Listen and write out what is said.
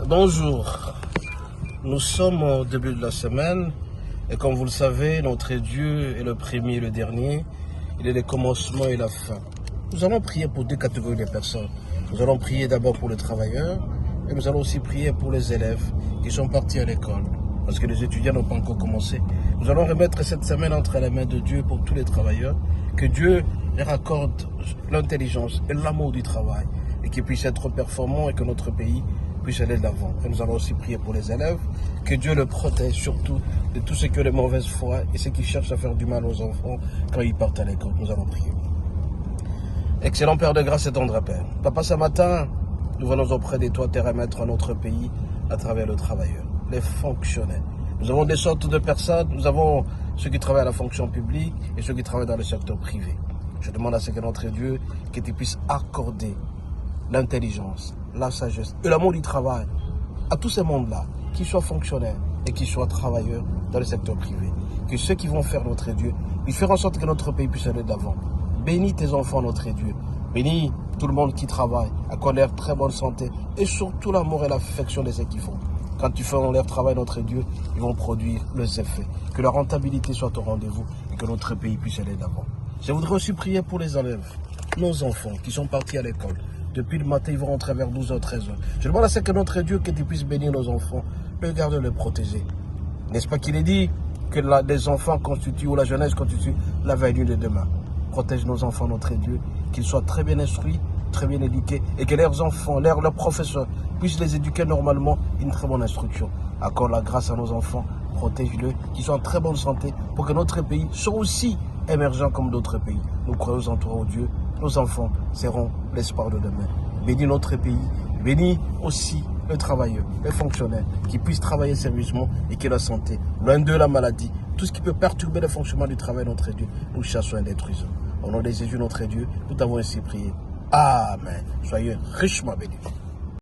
Bonjour, nous sommes au début de la semaine et comme vous le savez, notre Dieu est le premier et le dernier, il est le commencement et la fin. Nous allons prier pour deux catégories de personnes. Nous allons prier d'abord pour les travailleurs et nous allons aussi prier pour les élèves qui sont partis à l'école parce que les étudiants n'ont pas encore commencé. Nous allons remettre cette semaine entre les mains de Dieu pour tous les travailleurs, que Dieu leur accorde l'intelligence et l'amour du travail et qu'ils puissent être performants et que notre pays puisse aller de l'avant. Et nous allons aussi prier pour les élèves, que Dieu le protège surtout de tout ce que les mauvaises foi et ceux qui cherchent à faire du mal aux enfants quand ils partent à l'école. Nous allons prier. Excellent Père de grâce et tendre Père. Papa, ce matin, nous venons auprès de toi te remettre notre pays à travers le travailleur, les fonctionnaires. Nous avons des sortes de personnes, nous avons ceux qui travaillent à la fonction publique et ceux qui travaillent dans le secteur privé. Je demande à ce que notre Dieu, que tu puisses accorder l'intelligence, la sagesse et l'amour du travail à tous ces mondes-là, qu'ils soient fonctionnaires et qu'ils soient travailleurs dans le secteur privé. Que ceux qui vont faire notre Dieu, ils feront en sorte que notre pays puisse aller d'avant. Bénis tes enfants, notre Dieu. Bénis tout le monde qui travaille, accorde leur très bonne santé et surtout l'amour et l'affection de ceux qui font. Quand ils feront leur travail, notre Dieu, ils vont produire leurs effets. Que la rentabilité soit au rendez-vous et que notre pays puisse aller d'avant. Je voudrais aussi prier pour les élèves, nos enfants qui sont partis à l'école. Depuis le matin, ils vont rentrer vers 12h, 13h. Je demande à ce que notre Dieu, que tu puisses bénir nos enfants, le garder, le protéger. N'est-ce pas qu'il est dit que les enfants constituent, ou la jeunesse constitue l'avenir de demain. Protège nos enfants, notre Dieu, qu'ils soient très bien instruits, très bien éduqués, et que leurs enfants, leurs professeurs puissent les éduquer normalement, une très bonne instruction. Accorde la grâce à nos enfants, protège-le, qu'ils soient en très bonne santé, pour que notre pays soit aussi émergent comme d'autres pays. Nous croyons en toi, oh Dieu. Nos enfants seront l'espoir de demain. Bénis notre pays, bénis aussi les travailleurs, les fonctionnaires, qui puissent travailler sérieusement et qui aient la santé, loin de la maladie, tout ce qui peut perturber le fonctionnement du travail, notre Dieu, nous chassons et détruisons. Au nom de Jésus, notre Dieu, nous t'avons ainsi prié. Amen. Soyez richement bénis.